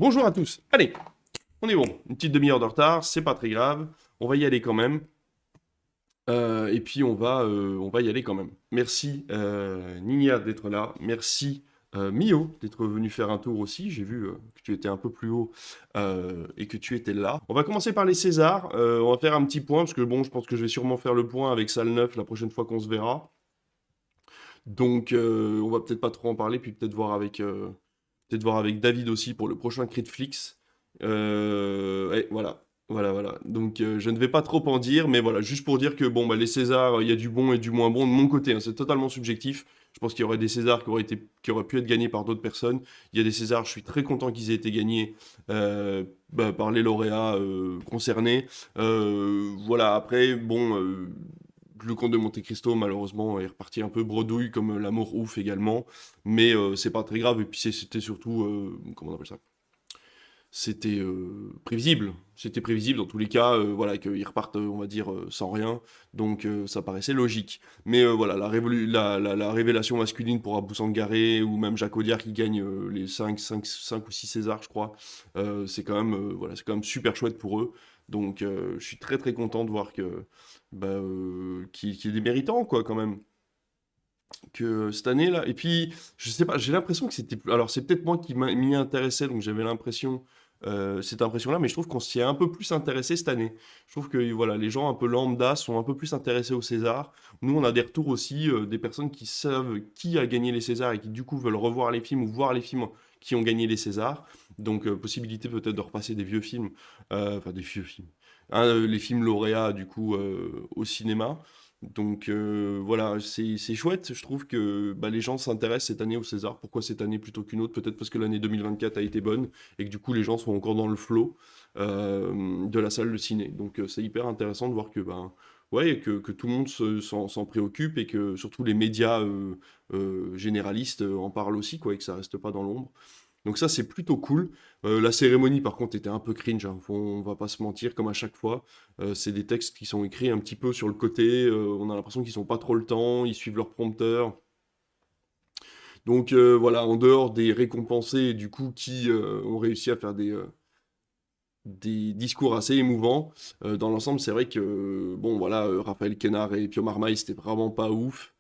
Bonjour à tous. Allez, on est bon. Une petite demi-heure de retard, c'est pas très grave. On va y aller quand même. Et puis on va y aller quand même. Merci Ninia d'être là. Merci Mio d'être venu faire un tour aussi. J'ai vu que tu étais un peu plus haut et que tu étais là. On va commencer par les Césars. On va faire un petit point parce que bon, je pense que je vais sûrement faire le point avec Salle 9 la prochaine fois qu'on se verra. Donc on va peut-être pas trop en parler, puis peut-être voir avec David aussi pour le prochain Critflix. Ouais, voilà. Voilà, voilà. Donc, je ne vais pas trop en dire, mais voilà, juste pour dire que bon, bah, les Césars, il y a du bon et du moins bon de mon côté, hein, c'est totalement subjectif. Je pense qu'il y aurait des Césars qui auraient pu être gagnés par d'autres personnes. Il y a des Césars, je suis très content qu'ils aient été gagnés par les lauréats concernés. Voilà, après, bon, le Comte de Monte-Cristo, malheureusement, est reparti un peu bredouille, comme L'amour ouf également. Mais c'est pas très grave. Et puis c'était surtout, comment on appelle ça? C'était prévisible. C'était prévisible dans tous les cas, voilà, qu'ils repartent, on va dire, sans rien. Donc ça paraissait logique. Mais voilà, la révélation masculine pour Abou Sangaré ou même Jacques Audiard qui gagne les 5 ou 6 Césars, je crois, c'est quand même, voilà, c'est quand même super chouette pour eux. Donc je suis très très content de voir qu'il y ait des méritants, quoi, quand même. Que cette année-là. Et puis, je sais pas, j'ai l'impression que c'était. Alors, c'est peut-être moi qui m'y intéressais, donc j'avais l'impression, cette impression-là, mais je trouve qu'on s'y est un peu plus intéressé cette année. Je trouve que voilà, les gens un peu lambda sont un peu plus intéressés au César. Nous, on a des retours aussi, des personnes qui savent qui a gagné les Césars et qui, du coup, veulent revoir les films ou voir les films qui ont gagné les Césars. Donc, possibilité peut-être de repasser des vieux films, enfin, des vieux films. Hein, les films lauréats, du coup, au cinéma. Donc voilà, c'est chouette. Je trouve que bah, les gens s'intéressent cette année au César. Pourquoi cette année plutôt qu'une autre? Peut-être parce que l'année 2024 a été bonne et que du coup les gens sont encore dans le flow de la salle de ciné. Donc c'est hyper intéressant de voir que ben ouais que tout le monde s'en préoccupe et que surtout les médias généralistes en parlent aussi quoi et que ça reste pas dans l'ombre. Donc ça, c'est plutôt cool. La cérémonie, par contre, était un peu cringe, hein. On va pas se mentir, comme à chaque fois. C'est des textes qui sont écrits un petit peu sur le côté. On a l'impression qu'ils n'ont pas trop le temps. Ils suivent leur prompteur. Donc voilà, en dehors des récompensés, du coup, qui ont réussi à faire des discours assez émouvants, dans l'ensemble, c'est vrai que, bon, voilà, Raphaël Quénard et Pio Marmaille, c'était vraiment pas ouf.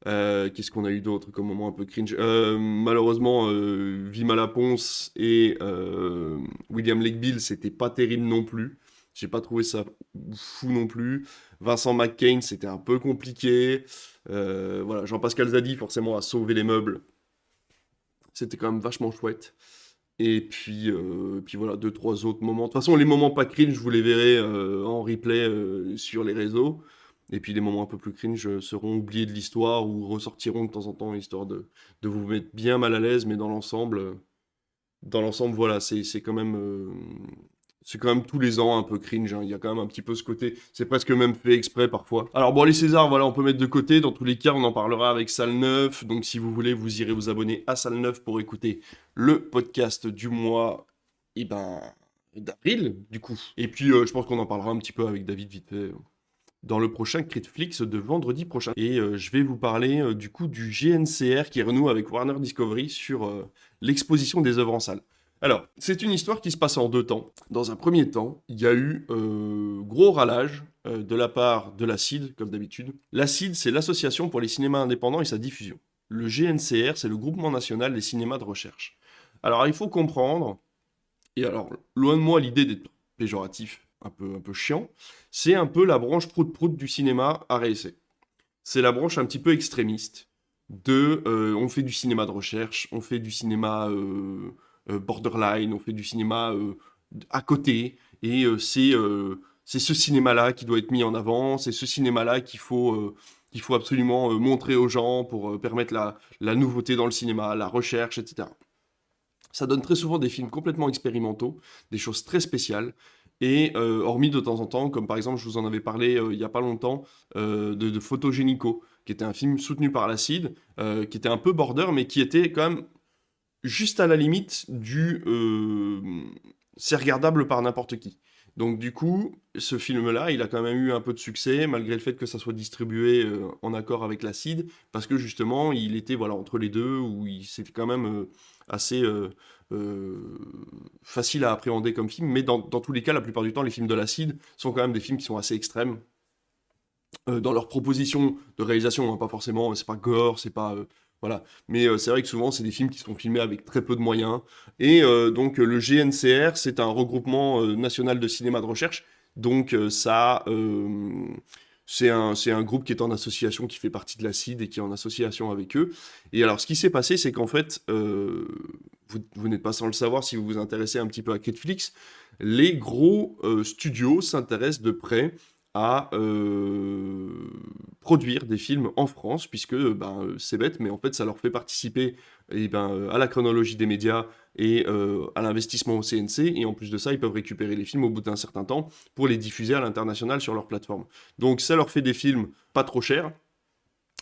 Qu'est-ce qu'on a eu d'autre comme moment un peu cringe? Malheureusement, Vima Laponce et William Legbill, c'était pas terrible non plus. J'ai pas trouvé ça fou non plus. Vincent McCain, c'était un peu compliqué. Voilà, Jean-Pascal Zadi, forcément, a sauvé les meubles. C'était quand même vachement chouette. Et puis voilà, deux, trois autres moments. De toute façon, les moments pas cringe, vous les verrez en replay sur les réseaux. Et puis les moments un peu plus cringe seront oubliés de l'histoire ou ressortiront de temps en temps, histoire de vous mettre bien mal à l'aise. Mais dans l'ensemble, voilà, c'est quand même tous les ans un peu cringe, hein. Il y a quand même un petit peu ce côté. C'est presque même fait exprès parfois. Alors bon, les Césars, voilà, on peut mettre de côté. Dans tous les cas, on en parlera avec Salle 9. Donc si vous voulez, vous irez vous abonner à Salle 9 pour écouter le podcast du mois, et ben, d'avril, du coup. Et puis, je pense qu'on en parlera un petit peu avec David vite fait dans le prochain Critflix de vendredi prochain. Et je vais vous parler du coup du GNCR qui renoue avec Warner Discovery sur l'exposition des œuvres en salle. Alors, c'est une histoire qui se passe en deux temps. Dans un premier temps, il y a eu gros râlage de la part de la CID, comme d'habitude. La CID, c'est l'Association pour les cinémas indépendants et sa diffusion. Le GNCR, c'est le Groupement national des cinémas de recherche. Alors, il faut comprendre, et alors, loin de moi l'idée d'être péjoratif, un peu chiant, c'est un peu la branche prout-prout du cinéma art et essai. C'est la branche un petit peu extrémiste de on fait du cinéma de recherche, on fait du cinéma borderline, on fait du cinéma à côté, et c'est ce cinéma-là qui doit être mis en avant, c'est ce cinéma-là qu'il faut absolument montrer aux gens pour permettre la nouveauté dans le cinéma, la recherche, etc. Ça donne très souvent des films complètement expérimentaux, des choses très spéciales, et hormis de temps en temps, comme par exemple, je vous en avais parlé il y a pas longtemps, de Photogénico, qui était un film soutenu par la CID, qui était un peu border, mais qui était quand même juste à la limite du c'est regardable par n'importe qui. Donc du coup, ce film-là, il a quand même eu un peu de succès, malgré le fait que ça soit distribué en accord avec l'acide, parce que justement, il était voilà, entre les deux, où c'était quand même assez euh, facile à appréhender comme film, mais dans tous les cas, la plupart du temps, les films de l'acide sont quand même des films qui sont assez extrêmes, dans leur proposition de réalisation, hein, pas forcément, c'est pas gore, c'est pas... voilà. Mais c'est vrai que souvent, c'est des films qui sont filmés avec très peu de moyens. Et donc, le GNCR, c'est un regroupement national de cinéma de recherche. Donc, c'est un groupe qui est en association, qui fait partie de l'ACID et qui est en association avec eux. Et alors, ce qui s'est passé, c'est qu'en fait, vous n'êtes pas sans le savoir si vous vous intéressez un petit peu à Netflix, les gros studios s'intéressent de près à produire des films en France, puisque c'est bête, mais en fait ça leur fait participer à la chronologie des médias et à l'investissement au CNC, et en plus de ça, ils peuvent récupérer les films au bout d'un certain temps pour les diffuser à l'international sur leur plateforme. Donc ça leur fait des films pas trop chers,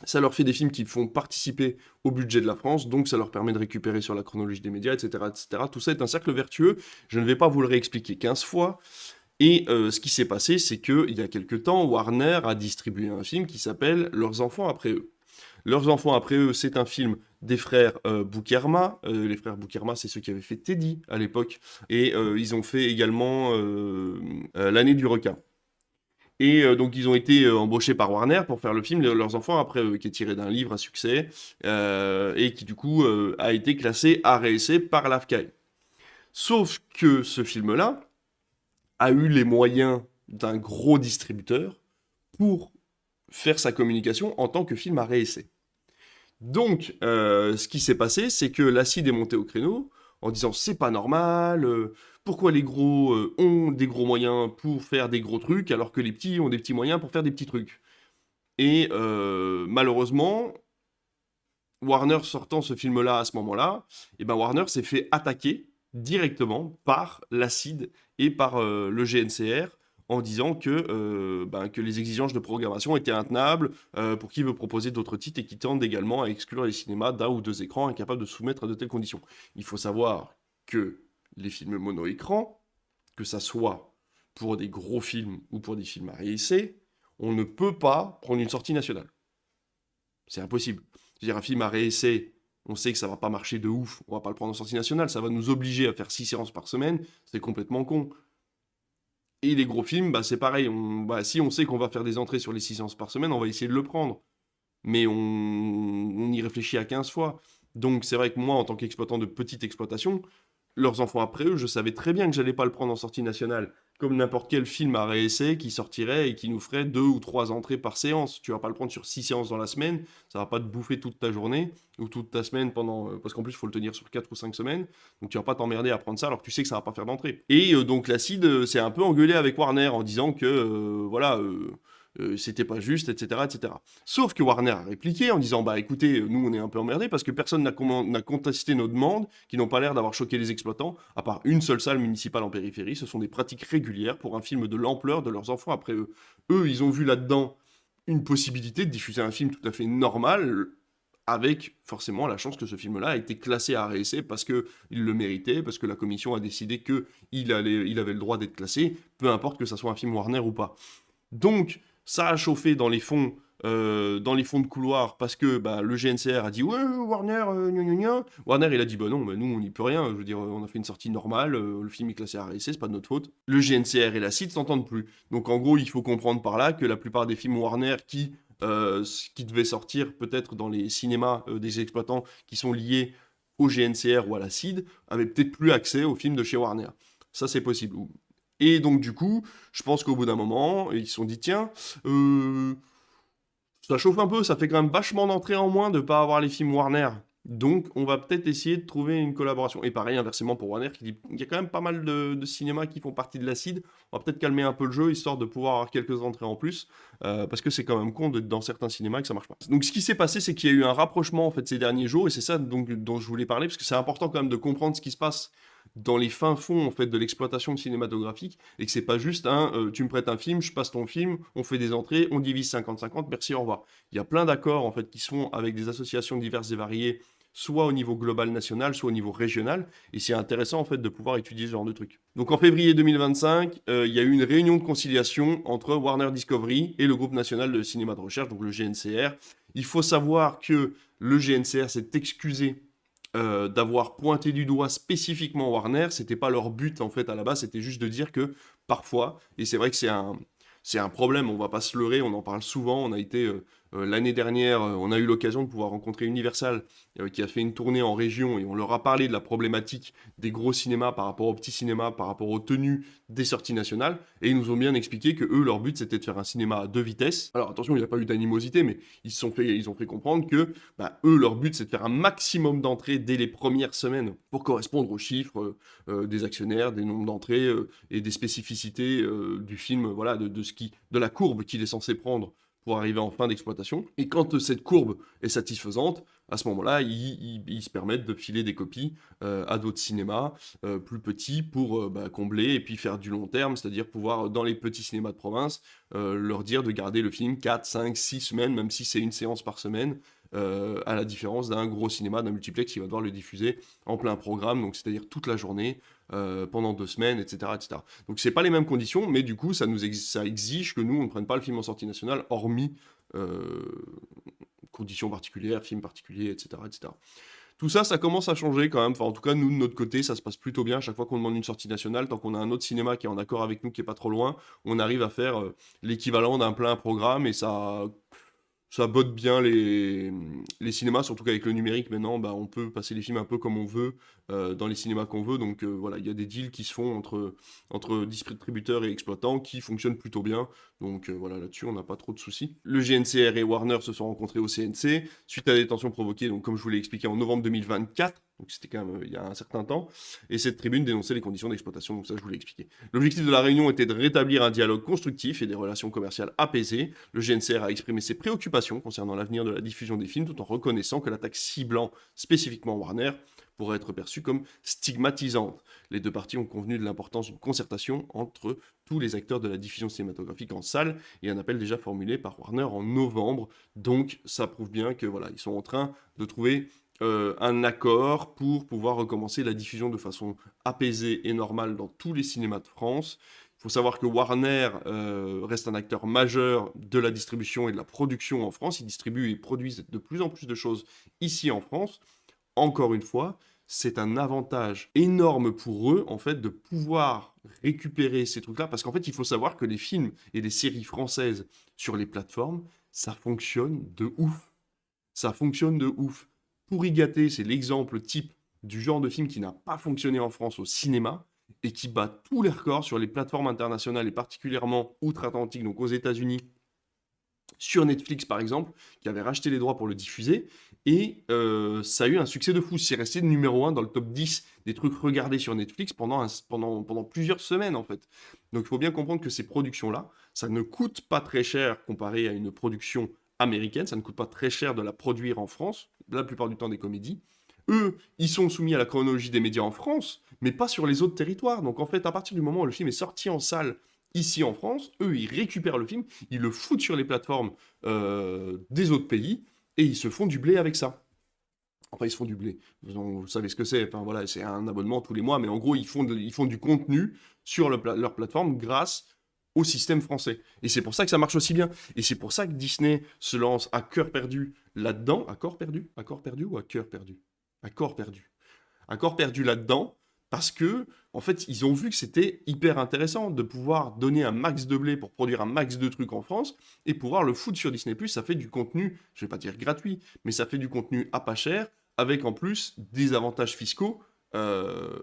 ça leur fait des films qui font participer au budget de la France, donc ça leur permet de récupérer sur la chronologie des médias, etc., etc. Tout ça est un cercle vertueux, je ne vais pas vous le réexpliquer 15 fois, et ce qui s'est passé, c'est qu'il y a quelque temps, Warner a distribué un film qui s'appelle Leurs enfants après eux. Leurs enfants après eux, c'est un film des frères Boukerma. Les frères Boukerma, c'est ceux qui avaient fait Teddy à l'époque. Et ils ont fait également L'année du requin. Et donc ils ont été embauchés par Warner pour faire le film Leurs enfants après eux, qui est tiré d'un livre à succès, et qui du coup a été classé art et essai par l'AFCAI. Sauf que ce film-là a eu les moyens d'un gros distributeur pour faire sa communication en tant que film à réessai. Donc, ce qui s'est passé, c'est que l'acide est monté au créneau en disant c'est pas normal, pourquoi les gros ont des gros moyens pour faire des gros trucs alors que les petits ont des petits moyens pour faire des petits trucs. Et malheureusement, Warner sortant ce film-là à ce moment-là, et ben Warner s'est fait attaquer directement par l'acide et par le GNCR en disant que les exigences de programmation étaient intenables pour qui veut proposer d'autres titres et qui tendent également à exclure les cinémas d'un ou deux écrans incapables de soumettre à de telles conditions. Il faut savoir que les films mono-écran, que ça soit pour des gros films ou pour des films à réessai, on ne peut pas prendre une sortie nationale. C'est impossible. C'est-à-dire un film à réessai, on sait que ça va pas marcher de ouf, on va pas le prendre en sortie nationale, ça va nous obliger à faire 6 séances par semaine, c'est complètement con. Et les gros films, c'est pareil, si on sait qu'on va faire des entrées sur les 6 séances par semaine, on va essayer de le prendre. Mais on y réfléchit à 15 fois. Donc c'est vrai que moi, en tant qu'exploitant de petite exploitation, leurs enfants après eux, je savais très bien que j'allais pas le prendre en sortie nationale, comme n'importe quel film à réessai qui sortirait et qui nous ferait 2 ou 3 entrées par séance. Tu vas pas le prendre sur 6 séances dans la semaine, ça va pas te bouffer toute ta journée ou toute ta semaine pendant, parce qu'en plus il faut le tenir sur 4 ou 5 semaines, donc tu vas pas t'emmerder à prendre ça alors que tu sais que ça va pas faire d'entrée. Et donc l'acide s'est un peu engueulé avec Warner en disant que voilà. C'était pas juste, etc., etc. Sauf que Warner a répliqué en disant bah écoutez, nous on est un peu emmerdés parce que personne n'a contesté nos demandes qui n'ont pas l'air d'avoir choqué les exploitants, à part une seule salle municipale en périphérie. Ce sont des pratiques régulières pour un film de l'ampleur de leurs enfants après eux. Eux, ils ont vu là-dedans une possibilité de diffuser un film tout à fait normal, avec forcément la chance que ce film-là a été classé à réessai parce qu'il le méritait, parce que la commission a décidé qu'il avait le droit d'être classé, peu importe que ça soit un film Warner ou pas. Donc, ça a chauffé dans les fonds de couloir parce que le GNCR a dit ouais Warner, gna gna gna. Warner il a dit bah non, nous on n'y peut rien. Je veux dire, on a fait une sortie normale, le film est classé RSC, c'est pas de notre faute. Le GNCR et la CID s'entendent plus. Donc en gros, il faut comprendre par là que la plupart des films Warner qui devaient sortir peut-être dans les cinémas des exploitants qui sont liés au GNCR ou à la CID avaient peut-être plus accès aux films de chez Warner. Ça c'est possible. Et donc, du coup, je pense qu'au bout d'un moment, ils se sont dit, tiens, ça chauffe un peu, ça fait quand même vachement d'entrées en moins de ne pas avoir les films Warner. Donc, on va peut-être essayer de trouver une collaboration. Et pareil, inversement pour Warner, qui dit, il y a quand même pas mal de cinémas qui font partie de l'acide. On va peut-être calmer un peu le jeu, histoire de pouvoir avoir quelques entrées en plus. Parce que c'est quand même con d'être dans certains cinémas et que ça marche pas. Donc, ce qui s'est passé, c'est qu'il y a eu un rapprochement, en fait, ces derniers jours. Et c'est ça donc, dont je voulais parler, parce que c'est important quand même de comprendre ce qui se passe dans les fins fonds en fait de l'exploitation cinématographique et que c'est pas juste tu me prêtes un film, je passe ton film, on fait des entrées, on divise 50-50, merci, au revoir. Il y a plein d'accords en fait qui se font avec des associations diverses et variées soit au niveau global national, soit au niveau régional. Et c'est intéressant en fait de pouvoir étudier ce genre de trucs. Donc en février 2025, il y a eu une réunion de conciliation entre Warner Discovery et le groupe national de cinéma de recherche, donc le GNCR. Il faut savoir que le GNCR s'est excusé d'avoir pointé du doigt spécifiquement Warner. C'était pas leur but en fait à la base, c'était juste de dire que parfois, et c'est vrai que c'est un problème, on va pas se leurrer, on en parle souvent, on a été l'année dernière, on a eu l'occasion de pouvoir rencontrer Universal qui a fait une tournée en région et on leur a parlé de la problématique des gros cinémas par rapport aux petits cinémas, par rapport aux tenues des sorties nationales et ils nous ont bien expliqué que eux leur but c'était de faire un cinéma à 2 vitesses. Alors attention, il n'y a pas eu d'animosité mais ils ont fait comprendre que bah, eux leur but c'est de faire un maximum d'entrées dès les premières semaines pour correspondre aux chiffres des actionnaires, des nombres d'entrées et des spécificités du film, voilà, de la courbe qu'il est censé prendre pour arriver en fin d'exploitation. Et quand cette courbe est satisfaisante, à ce moment-là, ils se permettent de filer des copies à d'autres cinémas plus petits pour bah, combler et puis faire du long terme, c'est-à-dire pouvoir, dans les petits cinémas de province, leur dire de garder le film 4, 5, 6 semaines, même si c'est une séance par semaine, à la différence d'un gros cinéma, d'un multiplex qui va devoir le diffuser en plein programme, donc c'est-à-dire toute la journée, pendant 2 semaines, etc., etc. Donc c'est pas les mêmes conditions, mais du coup ça exige que nous on ne prenne pas le film en sortie nationale, hormis conditions particulières, films particuliers, etc., etc. Tout ça, ça commence à changer quand même. Enfin, en tout cas, nous, de notre côté, ça se passe plutôt bien. À chaque fois qu'on demande une sortie nationale, tant qu'on a un autre cinéma qui est en accord avec nous, qui est pas trop loin, on arrive à faire l'équivalent d'un plein programme et ça botte bien les cinémas, surtout qu'avec le numérique maintenant, bah, on peut passer les films un peu comme on veut, dans les cinémas qu'on veut. Donc voilà, il y a des deals qui se font entre distributeurs et exploitants qui fonctionnent plutôt bien. Donc voilà, là-dessus, on n'a pas trop de soucis. Le GNCR et Warner se sont rencontrés au CNC, suite à des tensions provoquées, donc, comme je vous l'ai expliqué, en novembre 2024. Donc c'était quand même il y a un certain temps. Et cette tribune dénonçait les conditions d'exploitation, donc ça je vous l'ai expliqué. L'objectif de la réunion était de rétablir un dialogue constructif et des relations commerciales apaisées. Le GNCR a exprimé ses préoccupations concernant l'avenir de la diffusion des films tout en reconnaissant que l'attaque ciblant spécifiquement Warner pourrait être perçue comme stigmatisante. Les deux parties ont convenu de l'importance d'une concertation entre tous les acteurs de la diffusion cinématographique en salle et un appel déjà formulé par Warner en novembre. Donc ça prouve bien que voilà, ils sont en train de trouver un accord pour pouvoir recommencer la diffusion de façon apaisée et normale dans tous les cinémas de France. Il faut savoir que Warner reste un acteur majeur de la distribution et de la production en France. Ils distribuent et produisent de plus en plus de choses ici en France. Encore une fois, c'est un avantage énorme pour eux, en fait, de pouvoir récupérer ces trucs-là. Parce qu'en fait, il faut savoir que les films et les séries françaises sur les plateformes, ça fonctionne de ouf. Ça fonctionne de ouf. Pourri gâté, c'est l'exemple type du genre de film qui n'a pas fonctionné en France au cinéma et qui bat tous les records sur les plateformes internationales et particulièrement outre-Atlantique, donc aux États-Unis, sur Netflix par exemple, qui avait racheté les droits pour le diffuser, et ça a eu un succès de fou. C'est resté numéro 1 dans le top 10 des trucs regardés sur Netflix pendant plusieurs semaines en fait. Donc il faut bien comprendre que ces productions-là, ça ne coûte pas très cher comparé à une production américaine, ça ne coûte pas très cher de la produire en France, la plupart du temps des comédies. Eux, ils sont soumis à la chronologie des médias en France, mais pas sur les autres territoires. Donc en fait, à partir du moment où le film est sorti en salle ici en France, eux, ils récupèrent le film, ils le foutent sur les plateformes des autres pays, et ils se font du blé avec ça. Enfin, ils se font du blé. Vous savez ce que c'est. Enfin, voilà, c'est un abonnement tous les mois, mais en gros, ils font du contenu sur leur plateforme grâce au système français. Et c'est pour ça que ça marche aussi bien. Et c'est pour ça que Disney se lance à cœur perdu là-dedans. À corps perdu? À corps perdu ou à cœur perdu? À corps perdu. À corps perdu là-dedans, parce que, en fait, ils ont vu que c'était hyper intéressant de pouvoir donner un max de blé pour produire un max de trucs en France et pouvoir le foutre sur Disney+. Ça fait du contenu, je vais pas dire gratuit, mais ça fait du contenu à pas cher, avec en plus des avantages fiscaux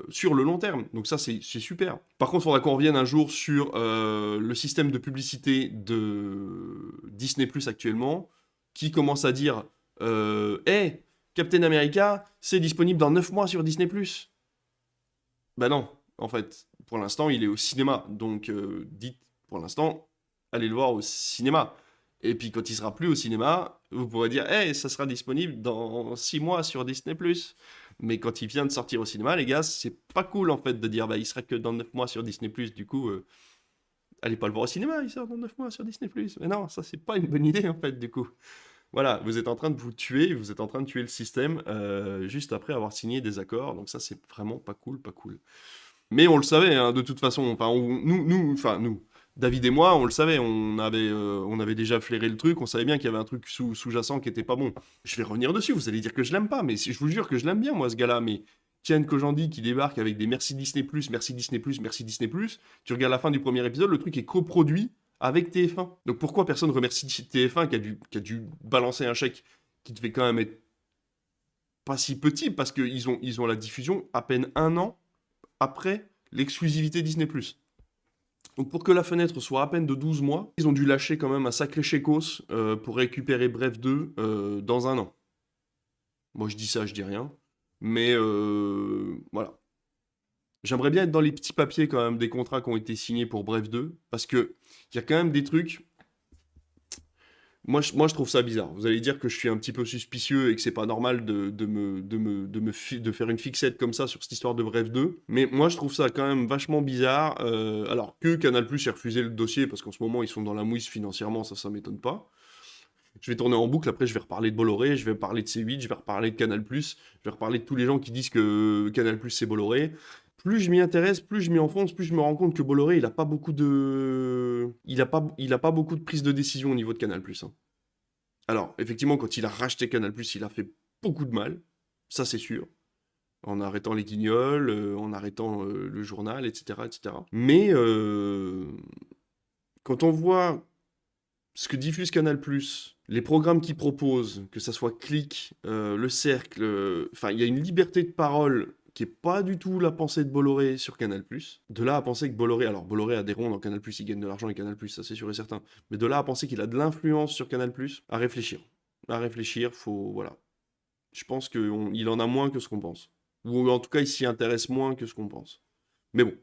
sur le long terme. Donc ça, c'est super. Par contre, il faudra qu'on revienne un jour sur le système de publicité de Disney+, actuellement, qui commence à dire Hey, Captain America, c'est disponible dans 9 mois sur Disney+. Bah non, en fait, pour l'instant, il est au cinéma. Donc, dites, pour l'instant, allez le voir au cinéma. Et puis, quand il sera plus au cinéma, vous pourrez dire, hey, ça sera disponible dans 6 mois sur Disney+. Mais quand il vient de sortir au cinéma, les gars, c'est pas cool, en fait, de dire, bah, il sera que dans 9 mois sur Disney+. Du coup, allez pas le voir au cinéma, il sort dans 9 mois sur Disney+. Mais non, ça, c'est pas une bonne idée, en fait, du coup. Voilà, vous êtes en train de vous tuer, vous êtes en train de tuer le système juste après avoir signé des accords. Donc ça, c'est vraiment pas cool, pas cool. Mais on le savait, hein, de toute façon. Enfin, nous, David et moi, on le savait. On avait déjà flairé le truc. On savait bien qu'il y avait un truc sous-jacent qui était pas bon. Je vais revenir dessus. Vous allez dire que je l'aime pas, mais je vous jure que je l'aime bien, moi, ce gars-là. Mais Kian Kojandi qui débarque avec des merci Disney+, merci Disney+, merci Disney+. Tu regardes la fin du premier épisode, le truc est coproduit avec TF1. Donc pourquoi personne remercie TF1 qui a dû balancer un chèque qui devait quand même être pas si petit parce qu'ils ont la diffusion à peine un an après l'exclusivité Disney+. Donc pour que la fenêtre soit à peine de 12 mois, ils ont dû lâcher quand même un sacré chécos pour récupérer Bref 2 dans un an. Moi je dis ça, je dis rien. Mais voilà. J'aimerais bien être dans les petits papiers quand même des contrats qui ont été signés pour Bref 2, parce que il y a quand même des trucs. Moi, je trouve ça bizarre. Vous allez dire que je suis un petit peu suspicieux et que c'est pas normal de faire une fixette comme ça sur cette histoire de Bref 2. Mais moi, je trouve ça quand même vachement bizarre. Alors que Canal+ ait refusé le dossier parce qu'en ce moment, ils sont dans la mouise financièrement, ça m'étonne pas. Je vais tourner en boucle, après je vais reparler de Bolloré, je vais parler de C8, je vais reparler de Canal+, je vais reparler de tous les gens qui disent que Canal+, c'est Bolloré. Plus je m'y intéresse, plus je m'y enfonce, plus je me rends compte que Bolloré, il a pas beaucoup de... Il a pas beaucoup de prise de décision au niveau de Canal+. Hein. Alors, effectivement, quand il a racheté Canal+, il a fait beaucoup de mal, ça c'est sûr. En arrêtant les guignols, en arrêtant le journal, etc., etc. Mais quand on voit ce que diffuse Canal+, les programmes qu'il propose, que ça soit Click, Le Cercle, enfin, il y a une liberté de parole qui est pas du tout la pensée de Bolloré sur Canal+. De là à penser que Bolloré, alors Bolloré a des ronds dans Canal+, il gagne de l'argent avec Canal+, ça c'est sûr et certain, mais de là à penser qu'il a de l'influence sur Canal+, à réfléchir. À réfléchir, faut, voilà. Je pense qu'il en a moins que ce qu'on pense. Ou en tout cas, il s'y intéresse moins que ce qu'on pense. Mais bon,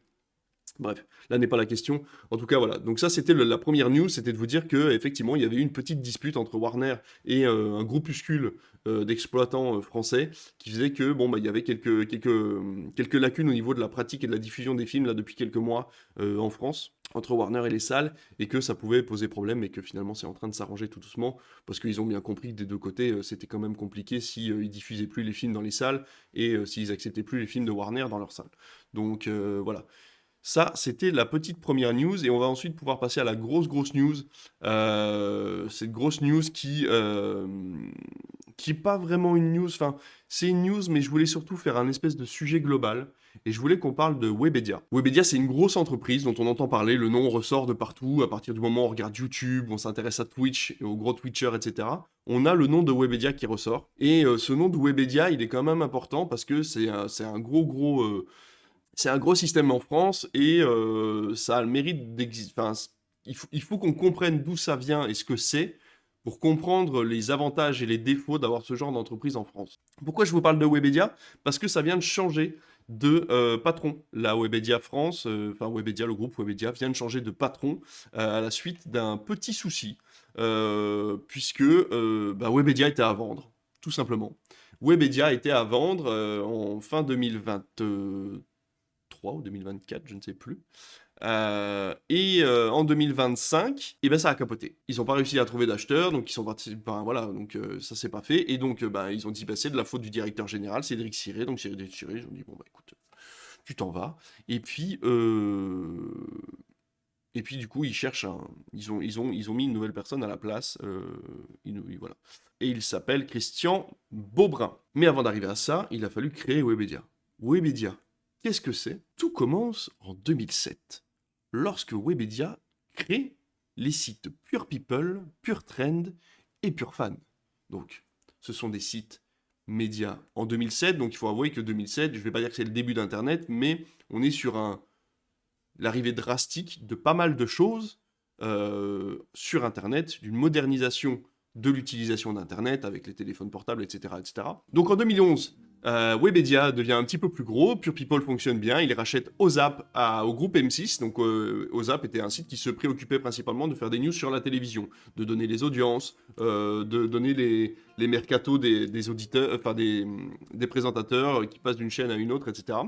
bref, là n'est pas la question. En tout cas, voilà. Donc ça, c'était la première news, c'était de vous dire que effectivement, il y avait eu une petite dispute entre Warner et un groupuscule d'exploitants français qui faisait que bon, bah, il y avait quelques lacunes au niveau de la pratique et de la diffusion des films là depuis quelques mois en France entre Warner et les salles et que ça pouvait poser problème et que finalement c'est en train de s'arranger tout doucement parce qu'ils ont bien compris que des deux côtés c'était quand même compliqué si ils diffusaient plus les films dans les salles et s'ils acceptaient plus les films de Warner dans leurs salles. Donc voilà. Ça, c'était la petite première news, et on va ensuite pouvoir passer à la grosse news. Cette grosse news qui est pas vraiment une news, enfin, c'est une news, mais je voulais surtout faire un espèce de sujet global, et je voulais qu'on parle de Webedia. Webedia, c'est une grosse entreprise dont on entend parler, le nom ressort de partout, à partir du moment où on regarde YouTube, on s'intéresse à Twitch, aux gros Twitchers, etc. On a le nom de Webedia qui ressort, et ce nom de Webedia, il est quand même important, parce que c'est un gros... c'est un gros système en France et ça a le mérite d'exister. Enfin, il faut qu'on comprenne d'où ça vient et ce que c'est pour comprendre les avantages et les défauts d'avoir ce genre d'entreprise en France. Pourquoi je vous parle de Webedia? Parce que ça vient de changer de patron. La Webedia France, enfin Webedia, le groupe Webedia, vient de changer de patron à la suite d'un petit souci, puisque bah, Webedia était à vendre, tout simplement. Webedia était à vendre en fin 2023 ou 2024, je ne sais plus. En 2025, et ben ça a capoté. Ils n'ont pas réussi à trouver d'acheteurs, donc ils sont partis. Ben, voilà, donc ça s'est pas fait. Et donc ben, ils ont dit bah, c'est de la faute du directeur général, Cédric Siré. Donc Cédric Siré, ils ont dit bon bah écoute, tu t'en vas. Et puis du coup ils cherchent ils ont mis une nouvelle personne à la place. Voilà. Et il s'appelle Christian Beaubrun. Mais avant d'arriver à ça, il a fallu créer Webedia. Webedia, qu'est-ce que c'est? Tout commence en 2007, lorsque Webedia crée les sites Pure People, Pure Trend et Pure Fan. Donc, ce sont des sites médias en 2007, donc il faut avouer que 2007, je ne vais pas dire que c'est le début d'Internet, mais on est sur l'arrivée drastique de pas mal de choses sur Internet, d'une modernisation de l'utilisation d'Internet avec les téléphones portables, etc. etc. Donc en 2011, Webedia devient un petit peu plus gros, Pure People fonctionne bien, il rachète Ozap au groupe M6, donc Ozap était un site qui se préoccupait principalement de faire des news sur la télévision, de donner les audiences, de donner les mercatos des auditeurs, enfin des présentateurs qui passent d'une chaîne à une autre, etc.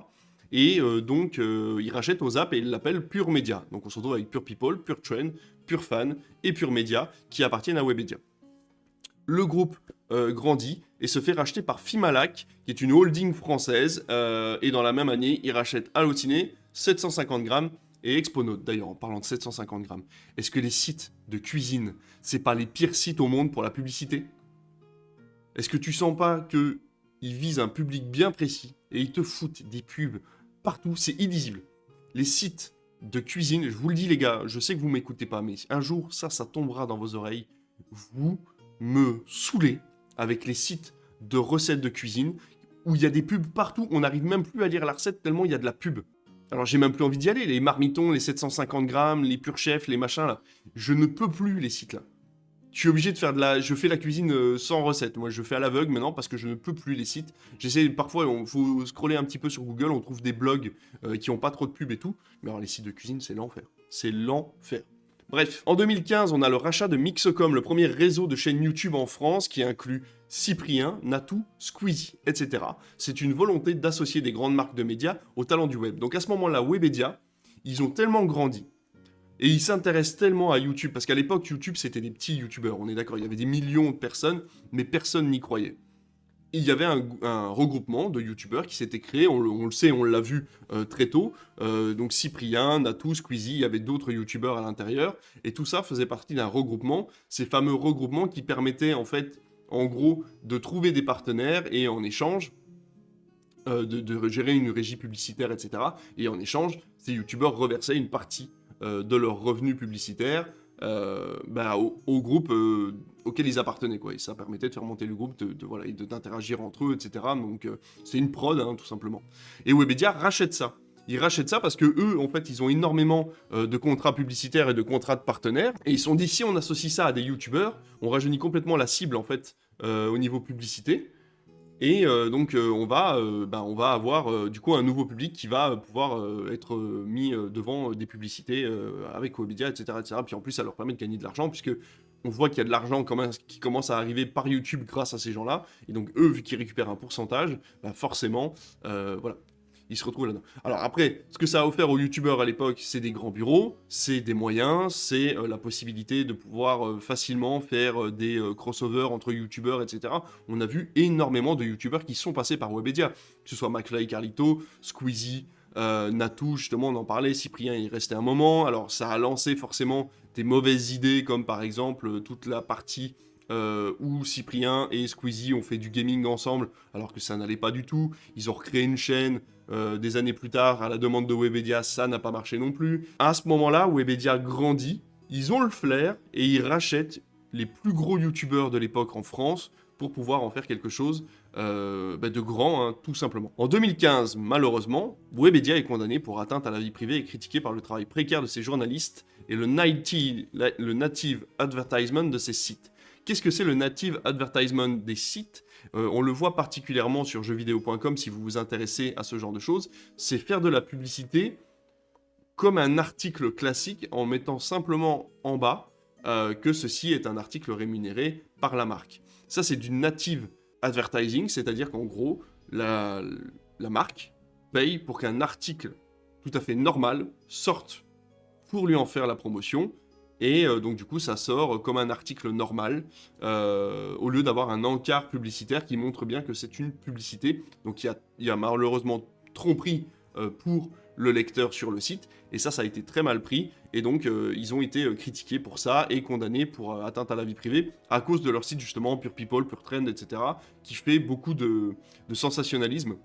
Et donc, il rachète Ozap et il l'appelle Pure Media. Donc on se retrouve avec Pure People, Pure Trend, Pure Fan et Pure Media qui appartiennent à Webedia. le groupe grandit et se fait racheter par Fimalac, qui est une holding française. Et dans la même année, il rachète Allociné, 750 grammes, et Exponaut. D'ailleurs, en parlant de 750 grammes, est-ce que les sites de cuisine, c'est pas les pires sites au monde pour la publicité? Est-ce que tu sens pas qu'ils visent un public bien précis et ils te foutent des pubs partout? C'est illisible. Les sites de cuisine, je vous le dis les gars, je sais que vous m'écoutez pas, mais un jour, ça tombera dans vos oreilles. Vous me saoulez avec les sites de recettes de cuisine où il y a des pubs partout, on n'arrive même plus à lire la recette tellement il y a de la pub. Alors j'ai même plus envie d'y aller, les marmitons, les 750 grammes, les purs chefs, les machins là. Je ne peux plus les sites là. Je suis obligé de faire je fais la cuisine sans recette. Moi je fais à l'aveugle maintenant parce que je ne peux plus les sites. J'essaie parfois, il faut scroller un petit peu sur Google, on trouve des blogs qui ont pas trop de pub et tout. Mais alors les sites de cuisine c'est l'enfer. C'est l'enfer. Bref, en 2015, on a le rachat de Mixcom, le premier réseau de chaînes YouTube en France qui inclut Cyprien, Natou, Squeezie, etc. C'est une volonté d'associer des grandes marques de médias au talent du web. Donc à ce moment-là, Webedia, ils ont tellement grandi et ils s'intéressent tellement à YouTube, parce qu'à l'époque, YouTube, c'était des petits YouTubeurs, on est d'accord, il y avait des millions de personnes, mais personne n'y croyait. Il y avait un regroupement de youtubeurs qui s'était créé, on le sait, on l'a vu très tôt, donc Cyprien, Natou, Squeezie, il y avait d'autres youtubeurs à l'intérieur, et tout ça faisait partie d'un regroupement, ces fameux regroupements qui permettaient en fait, en gros, de trouver des partenaires, et en échange, de gérer une régie publicitaire, etc. Et en échange, ces youtubeurs reversaient une partie de leurs revenus publicitaires au groupe auquel ils appartenaient, quoi. Et ça permettait de faire monter le groupe, d'interagir entre eux, etc. Donc c'est une prod, hein, tout simplement. Et Webedia rachète ça. Ils rachètent ça parce que eux, en fait, ils ont énormément de contrats publicitaires et de contrats de partenaires. Et ils se sont dit, si on associe ça à des youtubeurs, on rajeunit complètement la cible, en fait, au niveau publicité. Et donc on va avoir du coup un nouveau public qui va pouvoir être mis devant des publicités avec Webedia, etc., etc. Puis en plus ça leur permet de gagner de l'argent puisque on voit qu'il y a de l'argent qui commence à arriver par YouTube grâce à ces gens-là. Et donc eux, vu qu'ils récupèrent un pourcentage, forcément, voilà, ils se retrouvent là-dedans. Alors après, ce que ça a offert aux youtubeurs à l'époque, c'est des grands bureaux, c'est des moyens, c'est la possibilité de pouvoir facilement faire des crossovers entre youtubeurs, etc. On a vu énormément de youtubeurs qui sont passés par Webedia, que ce soit McFly, Carlito, Squeezie, Natou, justement on en parlait, Cyprien il restait un moment, alors ça a lancé forcément des mauvaises idées, comme par exemple toute la partie où Cyprien et Squeezie ont fait du gaming ensemble, alors que ça n'allait pas du tout. Ils ont recréé une chaîne des années plus tard à la demande de Webedia, ça n'a pas marché non plus. À ce moment-là, Webedia grandit, ils ont le flair et ils rachètent les plus gros youtubeurs de l'époque en France pour pouvoir en faire quelque chose de grand, hein, tout simplement. En 2015, malheureusement, Webedia est condamné pour atteinte à la vie privée et critiqué par le travail précaire de ses journalistes et le native advertisement de ses sites. Qu'est-ce que c'est le native advertisement des sites ? On le voit particulièrement sur jeuxvideo.com si vous vous intéressez à ce genre de choses. C'est faire de la publicité comme un article classique en mettant simplement en bas que ceci est un article rémunéré par la marque. Ça, c'est du native advertising, c'est-à-dire qu'en gros, la marque paye pour qu'un article tout à fait normal sorte pour lui en faire la promotion. Et donc du coup, ça sort comme un article normal, au lieu d'avoir un encart publicitaire qui montre bien que c'est une publicité. Donc il y a malheureusement tromperie pour le lecteur sur le site, et ça a été très mal pris, et donc ils ont été critiqués pour ça, et condamnés pour atteinte à la vie privée, à cause de leur site justement, Pure People, Pure Trend, etc., qui fait beaucoup de sensationnalisme.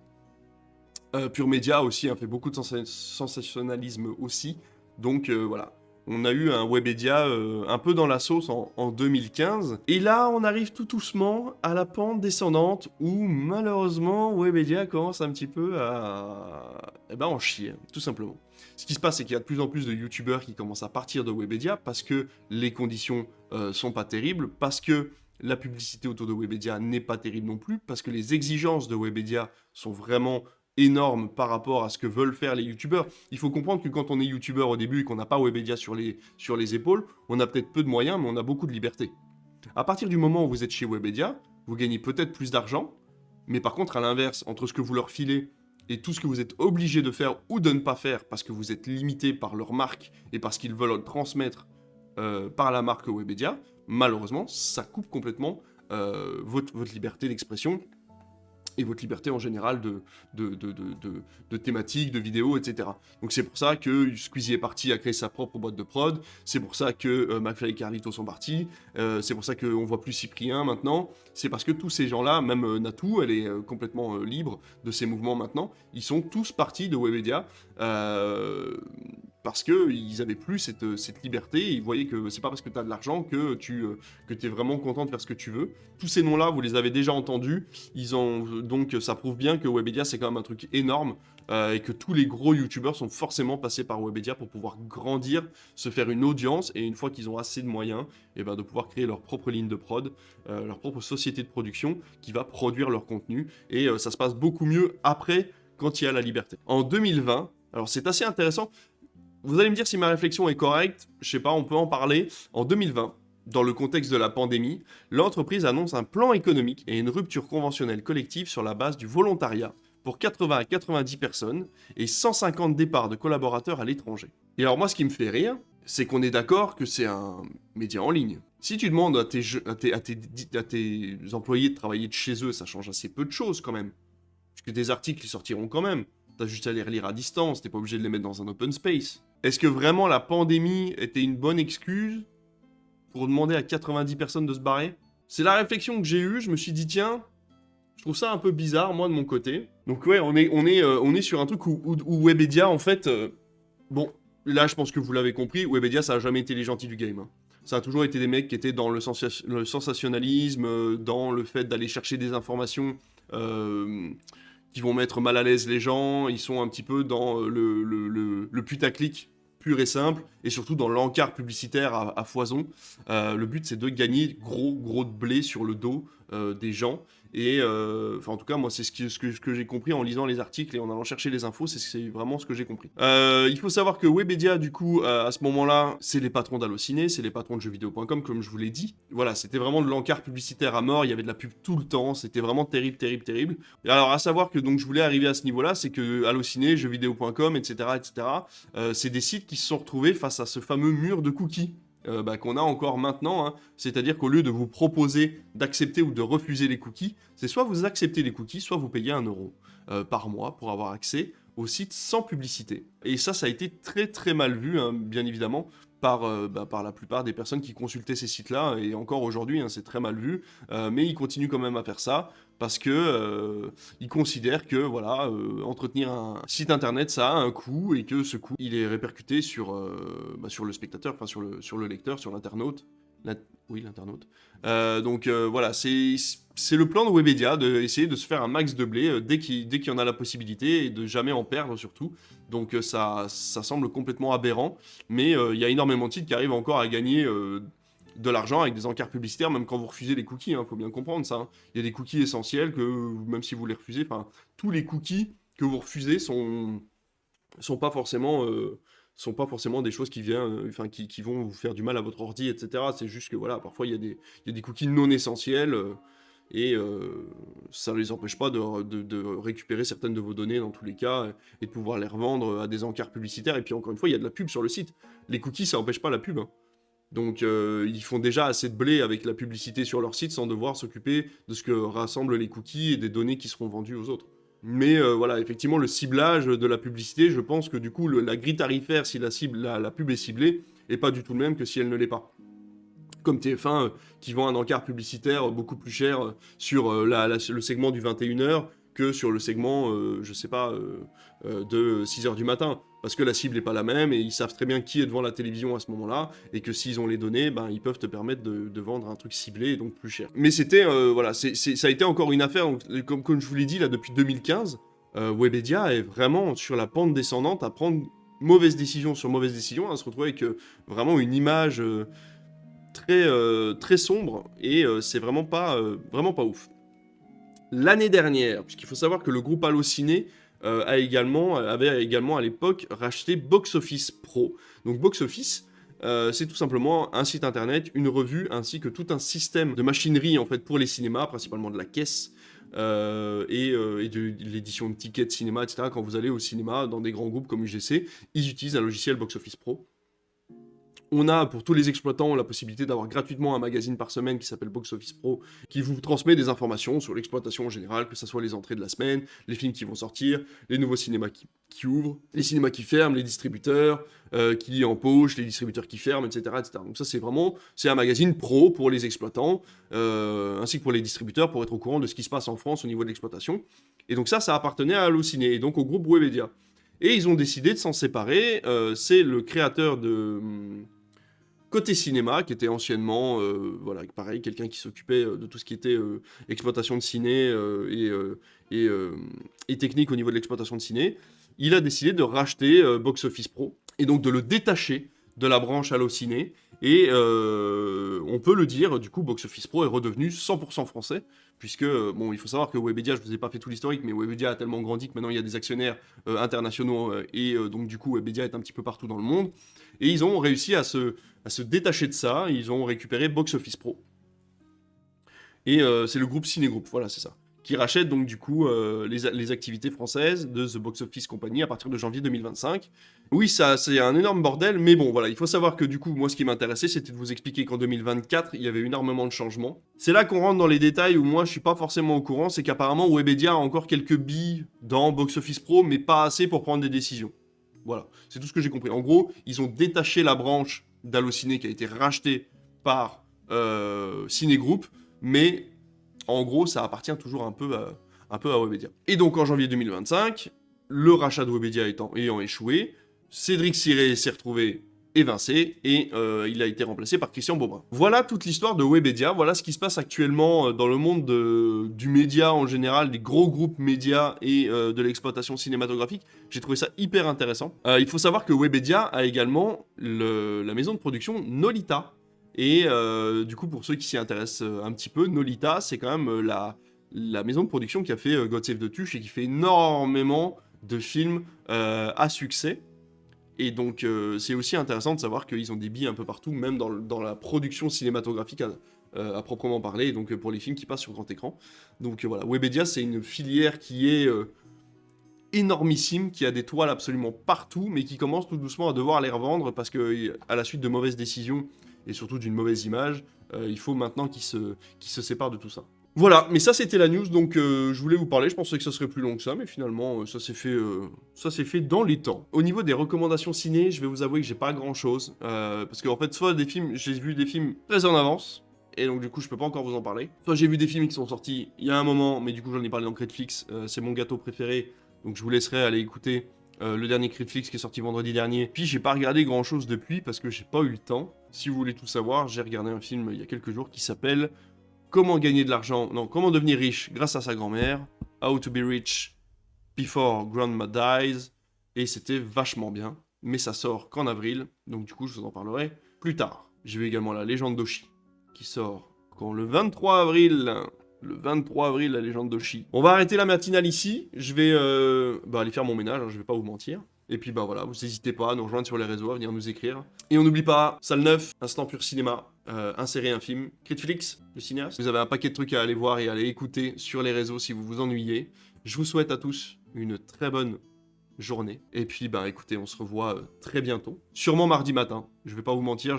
Pure Media aussi, fait beaucoup de sensationnalisme aussi, donc voilà. On a eu un Webedia un peu dans la sauce en 2015. Et là, on arrive tout doucement à la pente descendante où, malheureusement, Webedia commence un petit peu à en chier, tout simplement. Ce qui se passe, c'est qu'il y a de plus en plus de youtubeurs qui commencent à partir de Webedia parce que les conditions sont pas terribles, parce que la publicité autour de Webedia n'est pas terrible non plus, parce que les exigences de Webedia sont vraiment énorme par rapport à ce que veulent faire les youtubeurs. Il faut comprendre que quand on est youtubeur au début et qu'on n'a pas Webedia sur les épaules, on a peut-être peu de moyens, mais on a beaucoup de liberté. À partir du moment où vous êtes chez Webedia, vous gagnez peut-être plus d'argent, mais par contre, à l'inverse, entre ce que vous leur filez et tout ce que vous êtes obligé de faire ou de ne pas faire parce que vous êtes limité par leur marque et parce qu'ils veulent transmettre par la marque Webedia, malheureusement, ça coupe complètement votre liberté d'expression et votre liberté en général de thématiques, de vidéos, etc. Donc c'est pour ça que Squeezie est parti à créer sa propre boîte de prod, c'est pour ça que McFly et Carlito sont partis, c'est pour ça qu'on voit plus Cyprien maintenant, c'est parce que tous ces gens-là, même Natou, elle est complètement libre de ses mouvements maintenant, ils sont tous partis de Webedia, parce qu'ils avaient plus cette liberté, ils voyaient que c'est pas parce que tu as de l'argent que tu es vraiment content de faire ce que tu veux. Tous ces noms-là, vous les avez déjà entendus, donc ça prouve bien que Webedia c'est quand même un truc énorme, et que tous les gros youtubeurs sont forcément passés par Webedia pour pouvoir grandir, se faire une audience, et une fois qu'ils ont assez de moyens, et ben de pouvoir créer leur propre ligne de prod, leur propre société de production qui va produire leur contenu, et ça se passe beaucoup mieux après quand il y a la liberté. En 2020, alors c'est assez intéressant, vous allez me dire si ma réflexion est correcte, je sais pas, on peut en parler. En 2020, dans le contexte de la pandémie, l'entreprise annonce un plan économique et une rupture conventionnelle collective sur la base du volontariat pour 80 à 90 personnes et 150 départs de collaborateurs à l'étranger. Et alors moi, ce qui me fait rire, c'est qu'on est d'accord que c'est un média en ligne. Si tu demandes à tes employés de travailler de chez eux, ça change assez peu de choses quand même. Parce que des articles, ils sortiront quand même. T'as juste à les relire à distance, t'es pas obligé de les mettre dans un open space. Est-ce que vraiment la pandémie était une bonne excuse pour demander à 90 personnes de se barrer? C'est la réflexion que j'ai eue, je me suis dit tiens, je trouve ça un peu bizarre moi de mon côté. Donc ouais, on est sur un truc où Webedia en fait, bon, là je pense que vous l'avez compris, Webedia ça a jamais été les gentils du game. Hein. Ça a toujours été des mecs qui étaient dans le sensationnalisme, dans le fait d'aller chercher des informations qui vont mettre mal à l'aise les gens, ils sont un petit peu dans le putaclic pur et simple, et surtout dans l'encart publicitaire à foison. Le but, c'est de gagner gros de blé sur le dos des gens. Et en tout cas, moi, c'est ce que j'ai compris en lisant les articles et en allant chercher les infos, c'est vraiment ce que j'ai compris. Il faut savoir que Webedia, du coup, à ce moment-là, c'est les patrons d'Allociné, c'est les patrons de jeuxvideo.com, comme je vous l'ai dit. Voilà, c'était vraiment de l'encart publicitaire à mort, il y avait de la pub tout le temps, c'était vraiment terrible. Et alors, à savoir que donc je voulais arriver à ce niveau-là, c'est que Allociné, jeuxvideo.com, etc., c'est des sites qui se sont retrouvés face à ce fameux mur de cookies. Qu'on a encore maintenant, hein. C'est-à-dire qu'au lieu de vous proposer d'accepter ou de refuser les cookies, c'est soit vous acceptez les cookies, soit vous payez 1 euro par mois pour avoir accès au site sans publicité. Et ça a été très mal vu, hein, bien évidemment, par la plupart des personnes qui consultaient ces sites-là, et encore aujourd'hui, hein, c'est très mal vu, mais ils continuent quand même à faire ça, parce que ils considèrent que voilà, entretenir un site internet, ça a un coût, et que ce coût, il est répercuté sur le spectateur, enfin sur le lecteur, sur l'internaute. Oui, l'internaute. Voilà, c'est le plan de Webedia, d'essayer de se faire un max de blé dès qu'il y en a la possibilité, et de jamais en perdre surtout. Donc ça semble complètement aberrant, mais il y a énormément de sites qui arrivent encore à gagner de l'argent avec des encarts publicitaires, même quand vous refusez les cookies, hein, faut bien comprendre ça. Hein. Il y a des cookies essentiels que, même si vous les refusez, tous les cookies que vous refusez sont pas forcément des choses qui qui vont vous faire du mal à votre ordi, etc. C'est juste que voilà, parfois il y a des cookies non essentiels, et ça ne les empêche pas de récupérer certaines de vos données dans tous les cas, et de pouvoir les revendre à des encarts publicitaires. Et puis encore une fois, il y a de la pub sur le site. Les cookies, ça n'empêche pas la pub. Hein. Donc ils font déjà assez de blé avec la publicité sur leur site sans devoir s'occuper de ce que rassemblent les cookies et des données qui seront vendues aux autres. Mais voilà, effectivement, le ciblage de la publicité, je pense que du coup, la grille tarifaire, si la pub est ciblée, est pas du tout le même que si elle ne l'est pas. Comme TF1, qui vend un encart publicitaire beaucoup plus cher sur le segment du 21h que sur le segment, je sais pas, de 6h du matin. Parce que la cible n'est pas la même, et ils savent très bien qui est devant la télévision à ce moment-là, et que s'ils ont les données, ils peuvent te permettre de vendre un truc ciblé, et donc plus cher. Mais c'était, voilà, ça a été encore une affaire, donc, comme je vous l'ai dit, là, depuis 2015, Webedia est vraiment sur la pente descendante à prendre mauvaise décision sur mauvaise décision, à se retrouver avec vraiment une image très sombre, et c'est vraiment pas ouf. L'année dernière, puisqu'il faut savoir que le groupe Allociné avait également à l'époque racheté Box Office Pro. Donc Box Office, c'est tout simplement un site internet, une revue, ainsi que tout un système de machinerie en fait pour les cinémas, principalement de la caisse et de l'édition de tickets de cinéma, etc. Quand vous allez au cinéma dans des grands groupes comme UGC, ils utilisent un logiciel Box Office Pro. On a pour tous les exploitants la possibilité d'avoir gratuitement un magazine par semaine qui s'appelle Box Office Pro, qui vous transmet des informations sur l'exploitation en général, que ce soit les entrées de la semaine, les films qui vont sortir, les nouveaux cinémas qui ouvrent, les cinémas qui ferment, les distributeurs qui empochent, les distributeurs qui ferment, etc. etc. Donc ça c'est un magazine pro pour les exploitants, ainsi que pour les distributeurs, pour être au courant de ce qui se passe en France au niveau de l'exploitation. Et donc ça appartenait à Allociné, et donc au groupe Webedia. Et ils ont décidé de s'en séparer. C'est le créateur de Côté Cinéma, qui était anciennement, voilà, pareil, quelqu'un qui s'occupait de tout ce qui était exploitation de ciné et technique au niveau de l'exploitation de ciné. Il a décidé de racheter Box Office Pro, et donc de le détacher de la branche Allociné. Et on peut le dire, du coup, Box Office Pro est redevenu 100% français, puisque, bon, il faut savoir que Webedia, je ne vous ai pas fait tout l'historique, mais Webedia a tellement grandi que maintenant il y a des actionnaires internationaux, et donc du coup, Webedia est un petit peu partout dans le monde. Et ils ont réussi à se détacher de ça, ils ont récupéré Box Office Pro. Et c'est le groupe Ciné-Group, voilà, c'est ça, qui rachète donc du coup les activités françaises de The Box Office Company à partir de janvier 2025. Oui, ça c'est un énorme bordel, mais bon voilà, il faut savoir que du coup, moi ce qui m'intéressait c'était de vous expliquer qu'en 2024, il y avait énormément de changements. C'est là qu'on rentre dans les détails où moi je suis pas forcément au courant, c'est qu'apparemment Webedia a encore quelques billes dans Box Office Pro, mais pas assez pour prendre des décisions. Voilà, c'est tout ce que j'ai compris. En gros, ils ont détaché la branche d'Allociné qui a été rachetée par Ciné Group, mais en gros, ça appartient toujours un peu à Webedia. Et donc, en janvier 2025, le rachat de Webedia ayant échoué, Cédric Siré s'est retrouvé évincé et il a été remplacé par Christian Beaubrun. Voilà toute l'histoire de Webedia, voilà ce qui se passe actuellement dans le monde du média en général, des gros groupes médias et de l'exploitation cinématographique. J'ai trouvé ça hyper intéressant. Il faut savoir que Webedia a également la maison de production Nolita. Et du coup, pour ceux qui s'y intéressent un petit peu, Nolita, c'est quand même la maison de production qui a fait God Save the Tuche et qui fait énormément de films à succès. Et donc, c'est aussi intéressant de savoir qu'ils ont des billes un peu partout, même dans la production cinématographique à proprement parler, donc pour les films qui passent sur grand écran. Donc voilà, Webedia, c'est une filière qui est énormissime, qui a des toiles absolument partout, mais qui commence tout doucement à devoir les revendre parce que, à la suite de mauvaises décisions et surtout d'une mauvaise image, il faut maintenant qu'ils se séparent de tout ça. Voilà, mais ça c'était la news, donc je voulais vous parler, je pensais que ça serait plus long que ça, mais finalement ça s'est fait dans les temps. Au niveau des recommandations ciné, je vais vous avouer que j'ai pas grand chose, parce qu'en fait soit des films, j'ai vu des films très en avance, et donc du coup je peux pas encore vous en parler. Soit j'ai vu des films qui sont sortis il y a un moment, mais du coup j'en ai parlé dans Critflix, c'est mon gâteau préféré, donc je vous laisserai aller écouter le dernier Critflix qui est sorti vendredi dernier. Puis j'ai pas regardé grand chose depuis parce que j'ai pas eu le temps. Si vous voulez tout savoir, j'ai regardé un film il y a quelques jours qui s'appelle Comment gagner de l'argent, non, comment devenir riche grâce à sa grand-mère, How to be rich before grandma dies, et c'était vachement bien, mais ça sort qu'en avril, donc du coup je vous en parlerai plus tard. J'ai vu également La Légende d'Oshi, qui sort quand le 23 avril, la Légende d'Oshi. On va arrêter la matinale ici, je vais aller faire mon ménage, hein, je vais pas vous mentir. Et puis bah voilà, vous n'hésitez pas à nous rejoindre sur les réseaux, à venir nous écrire. Et on n'oublie pas, salle 9, Instant Pur Cinéma, insérer un film, Critflix, le cinéaste. Vous avez un paquet de trucs à aller voir et à aller écouter sur les réseaux si vous vous ennuyez. Je vous souhaite à tous une très bonne journée. Et puis bah écoutez, on se revoit très bientôt. Sûrement mardi matin, je vais pas vous mentir,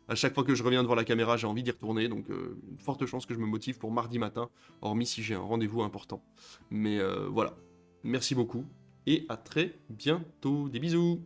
à chaque fois que je reviens devant la caméra, j'ai envie d'y retourner, donc une forte chance que je me motive pour mardi matin, hormis si j'ai un rendez-vous important. Mais voilà, merci beaucoup. Et à très bientôt. Des bisous!